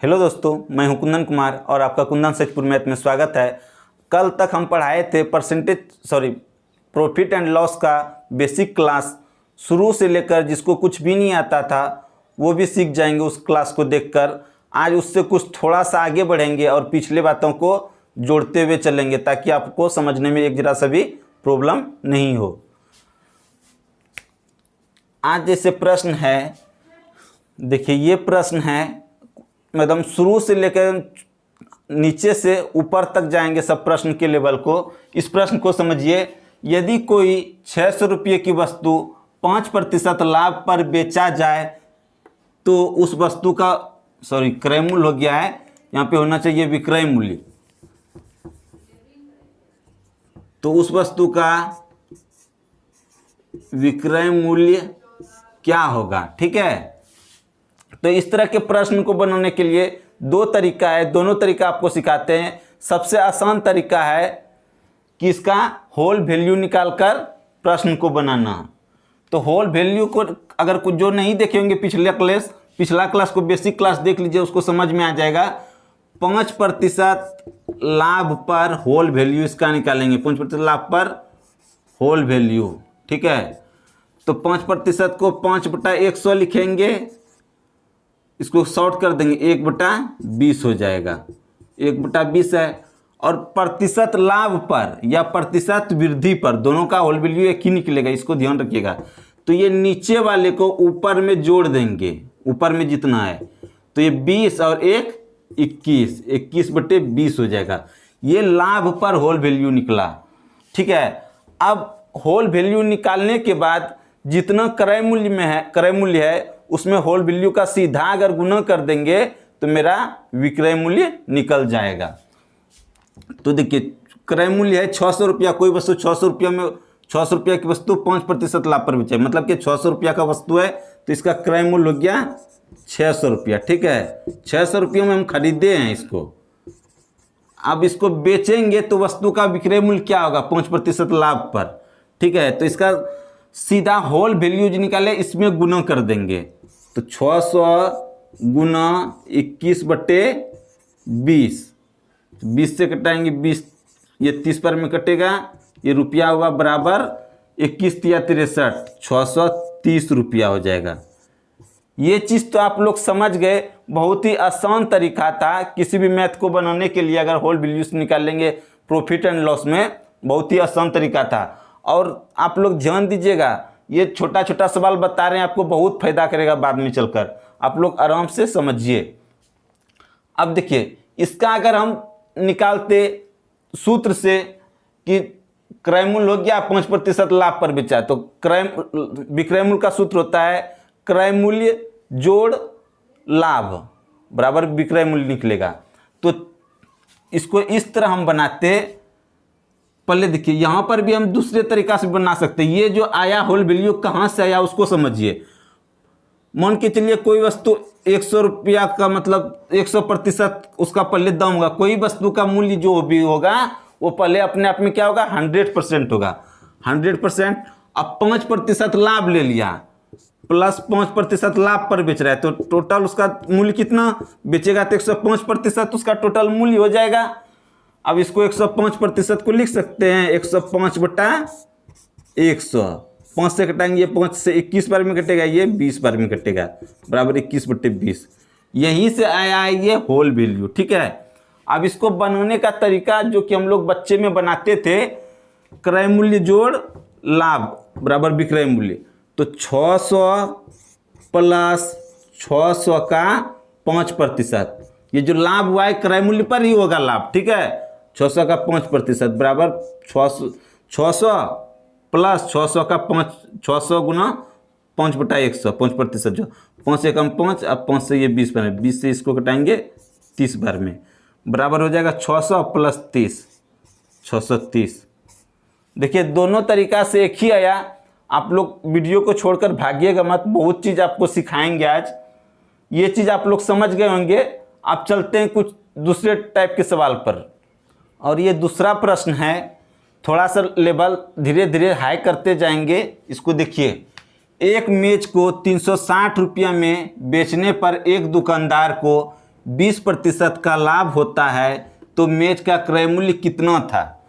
Hello दोस्तों, मैं हूं कुंदन कुमार और आपका कुंदन सचपुर मैथ में स्वागत है। कल तक हम पढ़ाए थे प्रॉफिट एंड लॉस का बेसिक क्लास शुरू से लेकर, जिसको कुछ भी नहीं आता था वो भी सीख जाएंगे उस क्लास को देखकर। आज उससे कुछ थोड़ा सा आगे बढ़ेंगे और पिछले बातों को जोड़ते हुए चलेंगे ताकि आपको समझने में एक जरा सा भी प्रॉब्लम नहीं हो। आज जैसे प्रश्न है, देखिए ये प्रश्न है, एकदम शुरू से लेकर नीचे से ऊपर तक जाएंगे सब प्रश्न के लेवल को। इस प्रश्न को समझिए। यदि कोई 600 रुपये की वस्तु 5% लाभ पर बेचा जाए तो उस वस्तु का क्रय मूल्य हो गया है, यहाँ पे होना चाहिए विक्रय मूल्य। तो उस वस्तु का विक्रय मूल्य क्या होगा, ठीक है। तो इस तरह के प्रश्न को बनाने के लिए दो तरीका है, दोनों तरीका आपको सिखाते हैं। सबसे आसान तरीका है कि इसका होल वैल्यू निकालकर प्रश्न को बनाना। तो होल वैल्यू को अगर कुछ जो नहीं देखे होंगे पिछला क्लास को बेसिक क्लास देख लीजिए, उसको समझ में आ जाएगा। 5% लाभ पर होल वैल्यू इसका निकालेंगे। 5% लाभ पर होल वैल्यू, ठीक है। तो 5% को 5/100 लिखेंगे, इसको शॉर्ट कर देंगे, 1/20 हो जाएगा। 1/20 है। और प्रतिशत लाभ पर या प्रतिशत वृद्धि पर, दोनों का होल वैल्यू एक ही निकलेगा, इसको ध्यान रखिएगा। तो ये नीचे वाले को ऊपर में जोड़ देंगे, ऊपर में जितना है। तो ये 20 और 1 21, 21/20 हो जाएगा। ये लाभ पर होल वैल्यू निकला, ठीक है। अब होल वैल्यू निकालने के बाद जितना क्रय मूल्य है उसमें होल वैल्यू का सीधा अगर गुणा कर देंगे तो मेरा विक्रय मूल्य निकल जाएगा। तो देखिए क्रय मूल्य है 600 रुपया। कोई वस्तु 600 रुपया में, 600 रुपया की वस्तु 5% लाभ पर बेचे, मतलब कि 600 रुपया का वस्तु है तो इसका क्रय मूल्य हो गया 600 रुपया, ठीक है। 600 रुपये में हम खरीदे हैं इसको। अब इसको बेचेंगे तो वस्तु का विक्रय मूल्य क्या होगा, 5% लाभ पर, ठीक है। तो इसका सीधा होल वैल्यू जो निकाले इसमें गुना कर देंगे। तो 600 गुना 21/20, 20 से कटाएंगे 20, ये 30 पर में कटेगा, ये रुपया हुआ बराबर 21 या 63, 630 रुपया हो जाएगा। ये चीज़ तो आप लोग समझ गए। बहुत ही आसान तरीका था किसी भी मैथ को बनाने के लिए। अगर होल वैल्यूज निकालेंगे प्रॉफिट एंड लॉस में, बहुत ही आसान तरीका था। और आप लोग ध्यान दीजिएगा, ये छोटा छोटा सवाल बता रहे हैं, आपको बहुत फायदा करेगा बाद में चलकर। आप लोग आराम से समझिए। अब देखिए इसका अगर हम निकालते सूत्र से कि क्रय मूल्य हो गया 5% लाभ पर बेचा, तो विक्रय मूल्य का सूत्र होता है क्रय मूल्य जोड़ लाभ बराबर विक्रय मूल्य निकलेगा। तो इसको इस तरह हम बनाते। पहले देखिए यहाँ पर भी हम दूसरे तरीका से बना सकते हैं। ये जो आया होल वैल्यू कहाँ से आया उसको समझिए। मान के चलिए कोई वस्तु 100 रुपया का, मतलब 100% उसका पहले दाम होगा। कोई वस्तु का मूल्य जो भी होगा वो पहले अपने आप में क्या होगा, 100% होगा। 100%। अब 5% लाभ ले लिया, प्लस 5% लाभ पर बेच रहा है, तो टोटल उसका मूल्य कितना बेचेगा, तो 105% उसका टोटल मूल्य हो जाएगा। अब इसको 105% को लिख सकते हैं 105/100। 5 से कटाएंगे, ये 5 से 21 बार में कटेगा, ये 20 बार में कटेगा, बराबर 21/20। यहीं से आया है ये होल वैल्यू, ठीक है। अब इसको बनाने का तरीका जो कि हम लोग बच्चे में बनाते थे, क्रय मूल्य जोड़ लाभ बराबर विक्रय मूल्य। तो 600 प्लस 600 का 5%, ये जो लाभ हुआ है क्रय मूल्य पर ही होगा लाभ, ठीक है। 600 का 5% बराबर 600 प्लस 600 का 600 गुना 5/100, 5%, जो 5 से कम 5, अब 5 से ये 20 बार में, 20 से इसको कटाएंगे 30 बार में, बराबर हो जाएगा 600 प्लस 30, 630। देखिए दोनों तरीका से एक ही आया। आप लोग वीडियो को छोड़कर भागिएगा मत, बहुत चीज़ आपको सिखाएंगे आज। ये चीज़ आप लोग समझ गए होंगे। आप चलते हैं कुछ दूसरे टाइप के सवाल पर। और ये दूसरा प्रश्न है, थोड़ा सा लेवल धीरे धीरे हाई करते जाएंगे। इसको देखिए, एक मेज को 360 रुपया में बेचने पर एक दुकानदार को 20% का लाभ होता है तो मेज का क्रय मूल्य कितना था।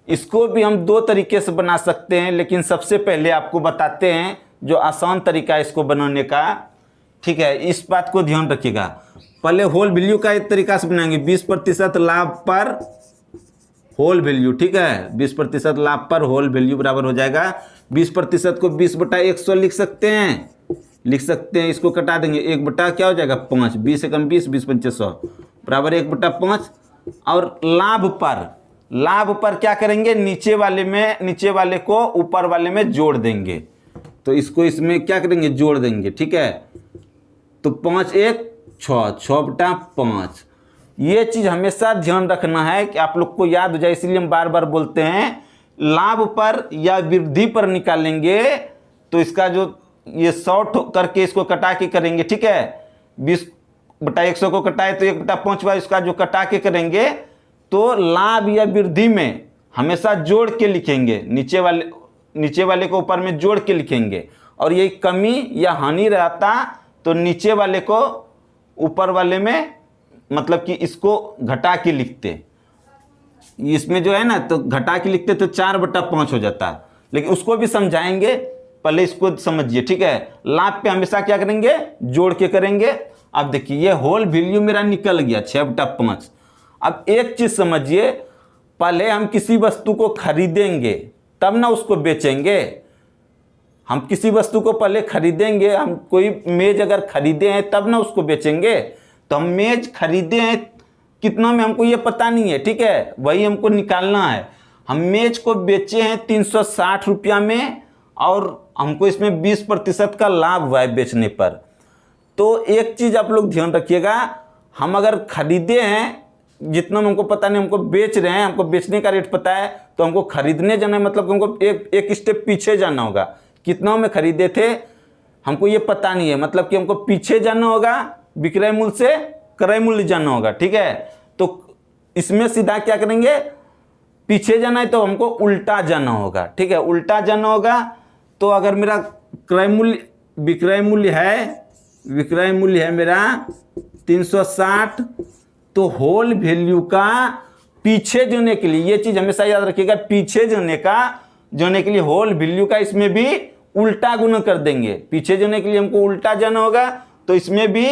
इसको भी हम दो तरीके से बना सकते हैं, लेकिन सबसे पहले आपको बताते हैं जो आसान तरीका है इसको बनाने का। ठीक है, इस बात को ध्यान रखिएगा। पहले होल वैल्यू का एक तरीका से बनाएंगे, 20% लाभ पर होल वैल्यू। ठीक है, 20% लाभ पर होल वैल्यू बराबर हो जाएगा 20% को 20/100 लिख सकते हैं। इसको कटा देंगे, 1 क्या हो जाएगा 5, 20 से कम 20, 20×5 100 बराबर 1/5। और लाभ पर क्या करेंगे, नीचे वाले को ऊपर वाले में जोड़ देंगे। तो इसको इसमें क्या करेंगे, जोड़ देंगे। ठीक है, तो 5 1 6, 6/5। ये चीज़ हमेशा ध्यान रखना है कि आप लोग को याद हो जाए, इसलिए हम बार बार बोलते हैं लाभ पर या वृद्धि पर निकालेंगे तो इसका जो ये शॉर्ट करके इसको कटा के करेंगे। ठीक है, 20/100 को कटाए तो 1/5 इसका जो कटा के करेंगे तो लाभ या वृद्धि में हमेशा जोड़ के लिखेंगे, नीचे वाले को ऊपर में जोड़ के लिखेंगे। और ये कमी या हानि रहता तो नीचे वाले को ऊपर वाले में मतलब कि इसको घटा के लिखते, इसमें जो है ना तो घटा के लिखते तो 4/5 हो जाता। लेकिन उसको भी समझाएंगे, पहले इसको समझिए। ठीक है, लाभ पे हमेशा क्या करेंगे, जोड़ के करेंगे। अब देखिए ये होल वैल्यू मेरा निकल गया 6/5। अब एक चीज समझिए, पहले हम किसी वस्तु को खरीदेंगे तब ना उसको बेचेंगे। हम किसी वस्तु को पहले खरीदेंगे, हम कोई मेज अगर खरीदे हैं तब ना उसको बेचेंगे। तो हम मेज खरीदे हैं कितना में हमको ये पता नहीं है। ठीक है, वही हमको निकालना है। हम मेज को बेचे हैं 360 रुपया में और हमको इसमें 20% का लाभ हुआ है बेचने पर। तो एक चीज़ आप लोग ध्यान रखिएगा, हम अगर खरीदे हैं जितना में हमको पता नहीं, हमको बेच रहे हैं, हमको बेचने का रेट पता है, तो हमको खरीदने जाना है मतलब हमको एक स्टेप पीछे जाना होगा। कितना में खरीदे थे हमको ये पता नहीं है, मतलब कि हमको पीछे जाना होगा, विक्रय मूल्य से क्रय मूल्य जाना होगा। ठीक है, तो इसमें सीधा क्या करेंगे, पीछे जाना है तो हमको उल्टा जाना होगा। ठीक है, उल्टा जाना होगा। तो अगर मेरा विक्रय मूल्य है मेरा 360, तो होल वैल्यू का पीछे जाने के लिए, ये चीज हमेशा याद रखिएगा, पीछे जाने के लिए होल वैल्यू का इसमें भी उल्टा गुना कर देंगे। पीछे जाने के लिए हमको उल्टा जाना होगा, तो इसमें भी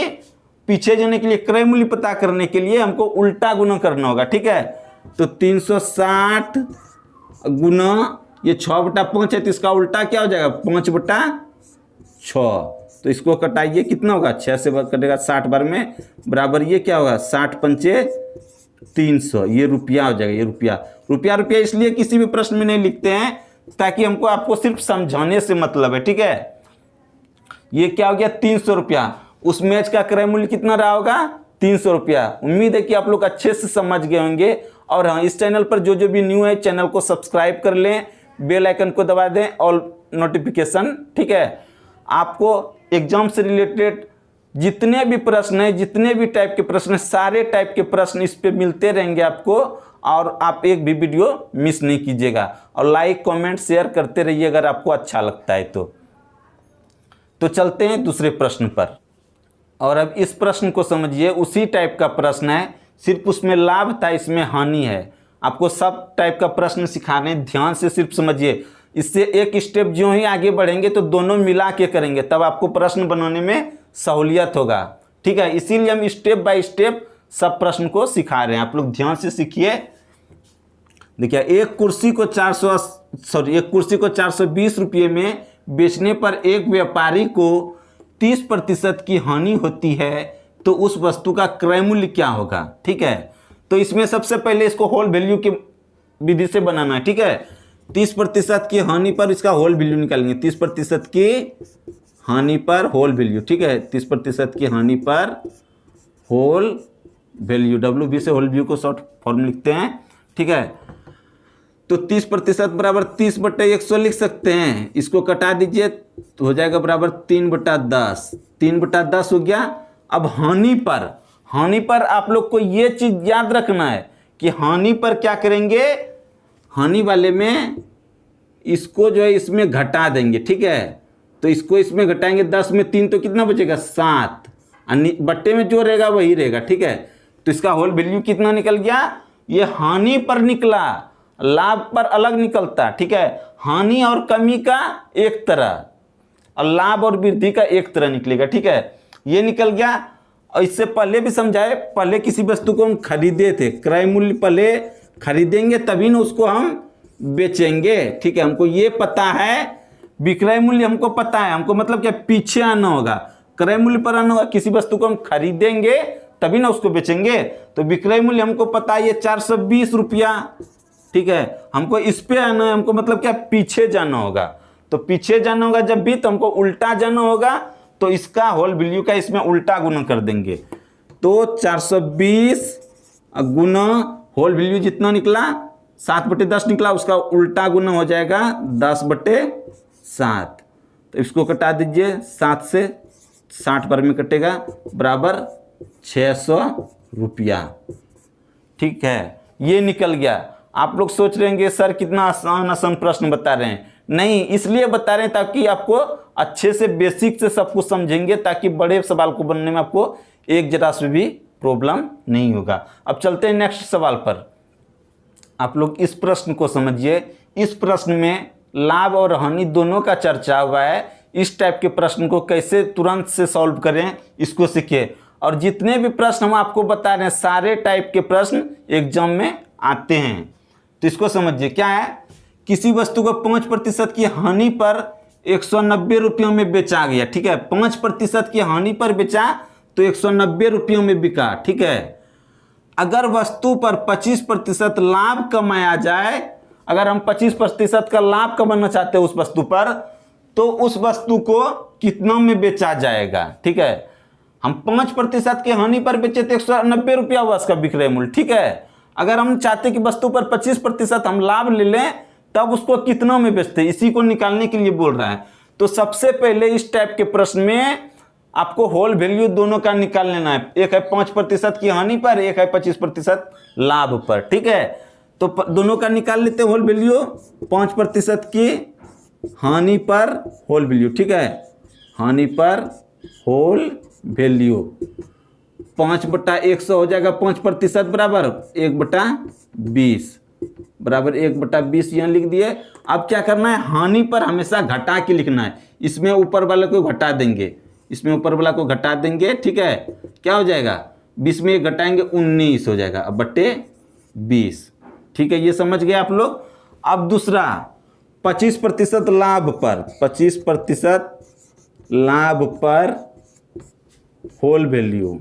पीछे जाने के लिए क्रय मूल्य पता करने के लिए हमको उल्टा गुना करना होगा। ठीक है, तो 360 गुना ये 6/5 है, तो इसका उल्टा क्या हो जाएगा 5/6। तो इसको कटाइए, कितना होगा 6 से कटेगा 60 बार में, बराबर ये क्या होगा 60×5 300। ये रुपया हो जाएगा। ये रुपया इसलिए किसी भी प्रश्न में नहीं लिखते हैं ताकि हमको आपको सिर्फ समझाने से मतलब है। ठीक है, ये क्या हो गया 300 रुपया। उस मेज का क्रय मूल्य कितना रहा होगा 300 रुपया। उम्मीद है कि आप लोग अच्छे से समझ गए होंगे। और हाँ, इस चैनल पर जो भी न्यू है चैनल को सब्सक्राइब कर लें, बेल आइकन को दबा दें, ऑल नोटिफिकेशन। ठीक है, आपको एग्जाम से रिलेटेड जितने भी प्रश्न हैं, जितने भी टाइप के प्रश्न हैं, सारे टाइप के प्रश्न इस पे मिलते रहेंगे आपको। और आप एक भी वीडियो मिस नहीं कीजिएगा, और लाइक कमेंट शेयर करते रहिए अगर आपको अच्छा लगता है तो चलते हैं दूसरे प्रश्न पर। और अब इस प्रश्न को समझिए, उसी टाइप का प्रश्न है, सिर्फ उसमें लाभ था, इसमें हानि है। आपको सब टाइप का प्रश्न सिखाने, ध्यान से सिर्फ समझिए। इससे एक स्टेप जो ही आगे बढ़ेंगे तो दोनों मिला के करेंगे, तब आपको प्रश्न बनाने में सहूलियत होगा। ठीक है, इसीलिए हम स्टेप बाय स्टेप सब प्रश्न को सिखा रहे हैं। आप लोग ध्यान से सीखिए। देखिए, एक कुर्सी को 420 रुपये में बेचने पर एक व्यापारी को 30% की हानि होती है, तो उस वस्तु का क्रय मूल्य क्या होगा। ठीक है, तो इसमें सबसे पहले इसको होल वैल्यू की विधि से बनाना है। ठीक है, 30% की हानि पर इसका होल वैल्यू निकालेंगे। 30% की हानि पर होल वैल्यू। ठीक है, 30% की हानि पर होल वैल्यू, WV से होल वैल्यू को शॉर्ट फॉर्म लिखते हैं। ठीक है, तो 30% बराबर 30/100 लिख सकते हैं। इसको कटा दीजिए तो हो जाएगा बराबर 3/10। 3/10 हो गया। अब हानि पर आप लोग को ये चीज याद रखना है कि हानि पर क्या करेंगे, हानि वाले में इसको जो है इसमें घटा देंगे। ठीक है, तो इसको इसमें घटाएंगे, 10 में 3 तो कितना बचेगा 7। बट्टे में जो रहेगा वही रहेगा, ठीक है। तो इसका होल वैल्यू कितना निकल गया, ये हानि पर निकला, लाभ पर अलग निकलता, ठीक है। हानि और कमी का एक तरह और लाभ और वृद्धि का एक तरह निकलेगा, ठीक है। ये निकल गया। और इससे पहले भी समझाए, पहले किसी वस्तु को हम खरीदे थे, क्रय मूल्य पहले खरीदेंगे तभी ना उसको हम बेचेंगे, ठीक है। हमको ये पता है, विक्रय मूल्य हमको पता है, हमको मतलब क्या पीछे आना होगा, क्रय मूल्य पर आना होगा। किसी वस्तु को हम खरीदेंगे तभी ना उसको बेचेंगे। तो विक्रय मूल्य हमको पता है ये 420 रुपया, ठीक है। हमको इस पे आना है, हमको मतलब क्या पीछे जाना होगा। तो पीछे जाना होगा जब भी, तो हमको उल्टा जाना होगा। तो इसका होल वैल्यू का इसमें उल्टा गुना कर देंगे। तो 420 गुना होल वैल्यू जितना निकला 7/10 निकला, उसका उल्टा गुना हो जाएगा 10/7। तो इसको कटा दीजिए, 7 से 60 बार में कटेगा, बराबर 600 रुपया, ठीक है। ये निकल गया। आप लोग सोच रहे हैं सर कितना आसान आसान प्रश्न बता रहे हैं। नहीं, इसलिए बता रहे हैं ताकि आपको अच्छे से बेसिक से सब कुछ समझेंगे, ताकि बड़े सवाल को बनने में आपको एक जरा से भी प्रॉब्लम नहीं होगा। अब चलते हैं नेक्स्ट सवाल पर। आप लोग इस प्रश्न को समझिए। इस प्रश्न में लाभ और हानि दोनों का चर्चा हुआ है। इस टाइप के प्रश्न को कैसे तुरंत से सॉल्व करें, इसको सीखिए। और जितने भी प्रश्न हम आपको बता रहे हैं, सारे टाइप के प्रश्न एग्जाम में आते हैं। तो इसको समझिए, क्या है, किसी वस्तु को 5% की हानि पर 190 रुपयों में बेचा गया, ठीक है। 5% की हानि पर बेचा तो 190 रुपयों में बिका, ठीक है। अगर वस्तु पर 25% लाभ कमाया जाए, अगर हम 25% का लाभ कमाना चाहते हैं उस वस्तु पर, तो उस वस्तु को कितना में बेचा जाएगा, ठीक है। हम 5% की हानि पर बेचे तो 190 रुपया हुआ उसका विक्रय मूल्य, ठीक है। अगर हम चाहते कि वस्तु पर 25% हम लाभ ले लें, तब उसको कितना में बेचते, इसी को निकालने के लिए बोल रहा है। तो सबसे पहले इस टाइप के प्रश्न में आपको होल वैल्यू दोनों का निकाल लेना है। एक है 5% की हानि पर, एक है 25% लाभ पर, ठीक है। तो दोनों का निकाल लेते हैं होल वैल्यू। 5% की हानि पर होल वैल्यू, ठीक है। हानि पर होल वैल्यू 5/100 हो जाएगा। 5% बराबर 1/20 बराबर 1/20 यहाँ लिख दिए। अब क्या करना है, हानि पर हमेशा घटा के लिखना है। इसमें ऊपर वाले को घटा देंगे, इसमें ऊपर वाला को घटा देंगे, ठीक है। क्या हो जाएगा, 20 में घटाएंगे 19 हो जाएगा, अब बट्टे 20, ठीक है। ये समझ गए आप लोग। अब दूसरा 25% लाभ पर, 25% लाभ पर होल वैल्यू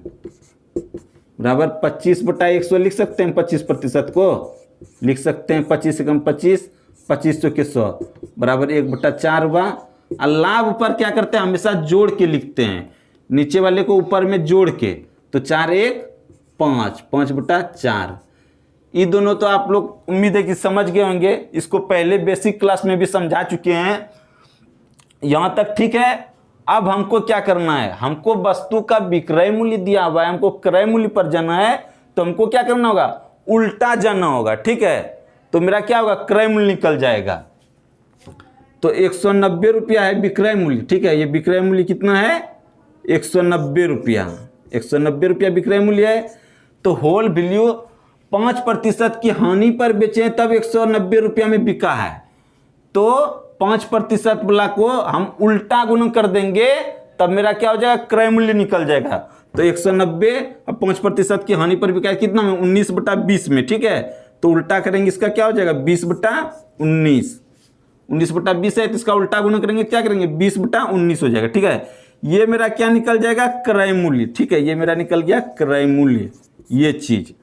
बराबर 25/100 लिख सकते हैं। 25% को लिख सकते हैं 25 से कम 25, 25 चौके 100 बराबर 1/4 हुआ। और लाभ पर क्या करते हैं, हमेशा जोड़ के लिखते हैं, नीचे वाले को ऊपर में जोड़ के। तो 4 1 5, 5/4। ये दोनों तो आप लोग उम्मीद है कि समझ गए होंगे। इसको पहले बेसिक क्लास में भी समझा चुके हैं, यहाँ तक ठीक है। अब हमको क्या करना है, हमको वस्तु का विक्रय मूल्य दिया हुआ है, हमको क्रय मूल्य पर जाना है। तो हमको क्या करना होगा, उल्टा जाना होगा, ठीक है। तो मेरा क्या होगा, क्रय मूल्य निकल जाएगा। तो 190 रुपया है विक्रय मूल्य, ठीक है। ये विक्रय मूल्य कितना है, 190 रुपया। 190 रुपया विक्रय मूल्य है। तो होल वैल्यू 5% की हानि पर बेचे तब 190 रुपया में बिका है। तो 5% वाला को हम उल्टा गुना कर देंगे, तब मेरा क्या हो जाएगा, क्रय मूल्य निकल जाएगा। तो 190 अब 5% की हानि पर बिका है कितना में, 19/20 में, ठीक है। तो उल्टा करेंगे, इसका क्या हो जाएगा, 20/19। 19/20 है तो इसका उल्टा गुना करेंगे, क्या करेंगे, 20/19 हो जाएगा, ठीक है। ये मेरा क्या निकल जाएगा, क्रय मूल्य, ठीक है। ये मेरा निकल गया क्रय मूल्य, ये चीज।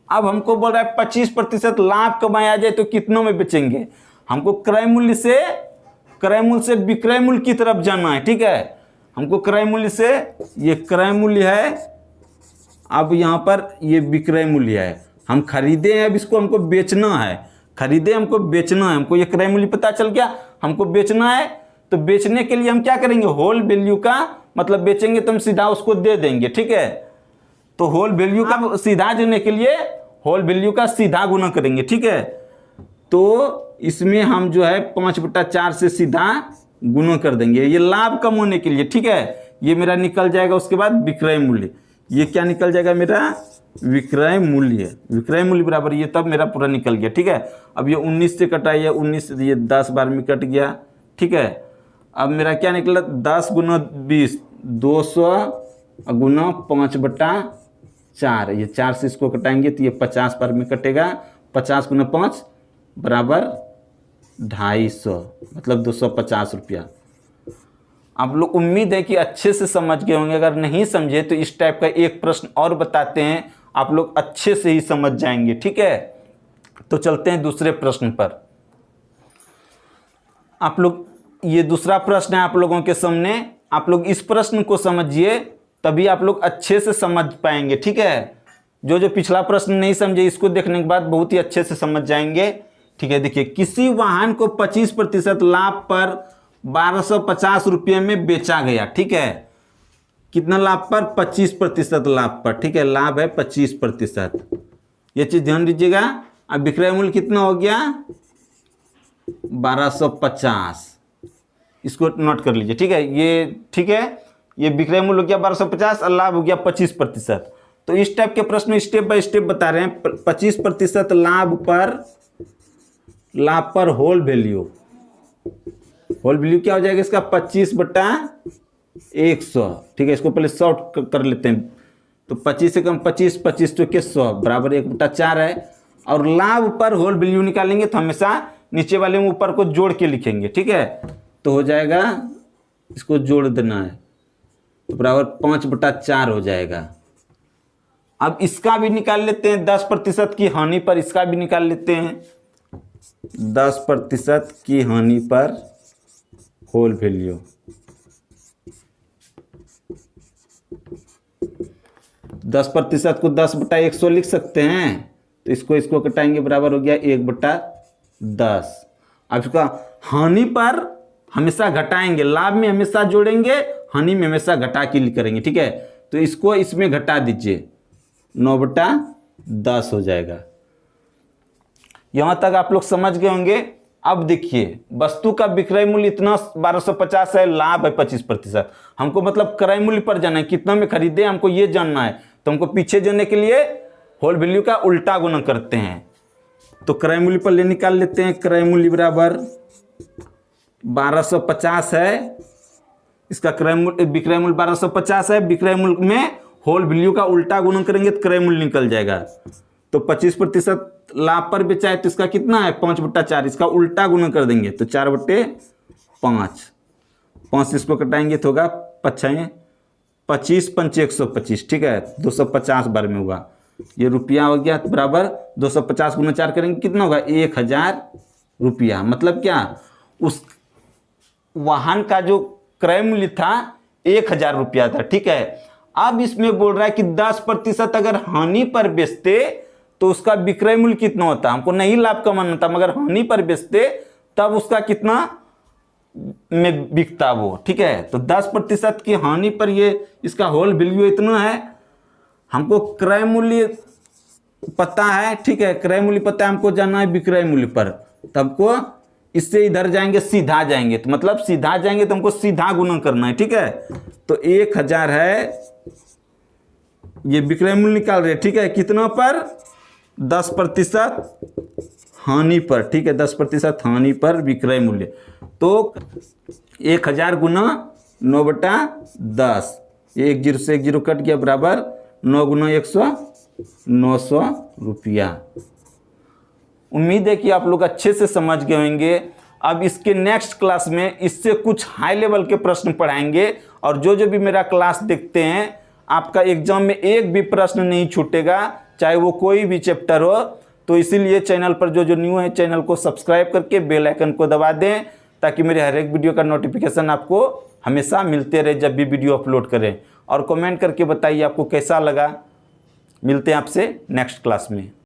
अब हमको बोल रहा है 25% लाभ कमाया जाए तो कितनों में बेचेंगे। हमको क्रय मूल्य से विक्रय मूल्य की तरफ जाना है, ठीक है। हमको क्रय मूल्य से, ये क्रय मूल्य है, अब यहाँ पर ये विक्रय मूल्य है। हम खरीदे हैं, अब इसको हमको बेचना है, खरीदे हमको बेचना है। हमको ये क्रय मूल्य पता चल गया, हमको बेचना है। तो बेचने के लिए हम क्या करेंगे, होल वैल्यू का मतलब बेचेंगे तो हम सीधा उसको दे देंगे, ठीक है। तो होल वैल्यू का सीधा देने के लिए होल वैल्यू का सीधा गुना करेंगे, ठीक है। तो इसमें हम जो है 5/4 से सीधा गुना कर देंगे, ये लाभ कम होने के लिए, ठीक है। ये मेरा निकल जाएगा। उसके बाद विक्रय मूल्य, ये क्या निकल जाएगा मेरा, विक्रय मूल्य। विक्रय मूल्य बराबर ये, तब मेरा पूरा निकल गया। ठीक है, अब ये 19 से कटा, ये 19 ये 10 बार में कट गया। ठीक है, अब मेरा क्या निकला, 10 गुना 20, 200 गुना 5/4, ये 4 से इसको कटाएंगे तो ये 50 बार में कटेगा। 50 गुना 5 बराबर 250, मतलब 250 रुपया। आप लोग उम्मीद है कि अच्छे से समझ गए होंगे। अगर नहीं समझे तो इस टाइप का एक प्रश्न और बताते हैं, आप लोग अच्छे से ही समझ जाएंगे। ठीक है, तो चलते हैं दूसरे प्रश्न पर। आप लोग, ये दूसरा प्रश्न है आप लोगों के सामने। आप लोग इस प्रश्न को समझिए, तभी आप लोग अच्छे से समझ पाएंगे। ठीक है, जो पिछला प्रश्न नहीं समझे, इसको देखने के बाद बहुत ही अच्छे से समझ जाएंगे। ठीक है, देखिए, किसी वाहन को 25% लाभ पर 1250 रुपये में बेचा गया। ठीक है, कितना लाभ पर, 25% लाभ पर। ठीक है, लाभ है 25%, ये चीज ध्यान दीजिएगा। अब विक्रय मूल्य कितना हो गया, 1250, इसको नोट कर लीजिए। ठीक है, ये ठीक है, ये विक्रय मूल्य हो गया 1250 और लाभ हो गया 25%। तो इस टाइप के प्रश्न स्टेप बाय स्टेप बता रहे हैं। 25% लाभ पर होल वैल्यू, होल वैल्यू क्या हो जाएगा इसका, 25/100। ठीक है, इसको पहले शॉर्ट कर लेते हैं। तो 25 से कम 25, 25 तो 100 बराबर 1/4 है। और लाभ पर होल वैल्यू निकालेंगे तो हमेशा नीचे वाले में ऊपर को जोड़ के लिखेंगे। ठीक है, तो हो जाएगा, इसको जोड़ देना है तो बराबर 5/4 हो जाएगा। अब इसका भी निकाल लेते हैं, 10% की हानि पर इसका भी निकाल लेते हैं। 10% की हानि पर होल वैल्यू, 10% को 10/100 लिख सकते हैं। तो इसको कटाएंगे, बराबर हो गया 1/10। अब इसका हानि पर हमेशा घटाएंगे, लाभ में हमेशा जोड़ेंगे, हानि में हमेशा घटा के करेंगे। ठीक है, तो इसको इसमें घटा दीजिए, 9/10 हो जाएगा। यहां तक आप लोग समझ गए होंगे। अब देखिए, वस्तु का विक्रय मूल्य इतना 1250 है, लाभ है 25%। हमको मतलब क्रय मूल्य पर जाना है, कितना में खरीदे हमको ये जानना है। तो हमको पीछे जाने के लिए होल वैल्यू का उल्टा गुना करते हैं। तो क्रय मूल्य पर ले निकाल लेते हैं। क्रय मूल्य बराबर 1250 है, इसका क्रय मूल्य, विक्रय मूल्य 1250 है। विक्रय मूल्य में होल वैल्यू का उल्टा गुणन करेंगे तो क्रय मूल्य निकल जाएगा। तो 25% लाभ पर बेचा है तो इसका कितना है, 5/4। इसका उल्टा गुणन कर देंगे तो 4/5। 5 से इसको कटाएंगे तो होगा 25 5 125। ठीक है, 250 बार में हुआ, ये रुपया हो गया। बराबर 250 गुना 4 करेंगे, कितना होगा, 1000 रुपया। मतलब क्या, उस वाहन का जो क्रय मूल्य था 1000 रुपया था। ठीक है, अब इसमें बोल रहा है कि 10% अगर हानि पर बेचते तो उसका विक्रय मूल्य कितना होता। हमको नहीं लाभ कमाना था, मगर हानि पर बेचते तब उसका कितना में बिकता वो। ठीक है, तो 10% की हानि पर ये इसका होल वैल्यू इतना है। हमको क्रय मूल्य पता है। ठीक है, क्रय मूल्य पता है, हमको जाना है विक्रय मूल्य पर। तब को इससे इधर जाएंगे, सीधा जाएंगे, तो मतलब सीधा जाएंगे तो हमको सीधा गुणन करना है। ठीक है, तो 1000 है, ये विक्रय मूल्य निकाल रहे हैं। ठीक है, कितना पर, 10% हानि पर। ठीक है, 10% हानि पर विक्रय मूल्य। तो 1000 गुना 9/10, ये 1 0 से 1 0 कट गया, बराबर 9 गुना 100, 900 रुपया। उम्मीद है कि आप लोग अच्छे से समझ गए होंगे। अब इसके नेक्स्ट क्लास में इससे कुछ हाई लेवल के प्रश्न पढ़ाएंगे। और जो भी मेरा क्लास देखते हैं, आपका एग्जाम में एक भी प्रश्न नहीं छूटेगा, चाहे वो कोई भी चैप्टर हो। तो इसीलिए चैनल पर जो न्यू है, चैनल को सब्सक्राइब करके बेल आइकन को दबा दें, ताकि मेरे हर एक वीडियो का नोटिफिकेशन आपको हमेशा मिलते रहे जब भी वीडियो अपलोड करें। और कमेंट करके बताइए आपको कैसा लगा। मिलते हैं आपसे नेक्स्ट क्लास में।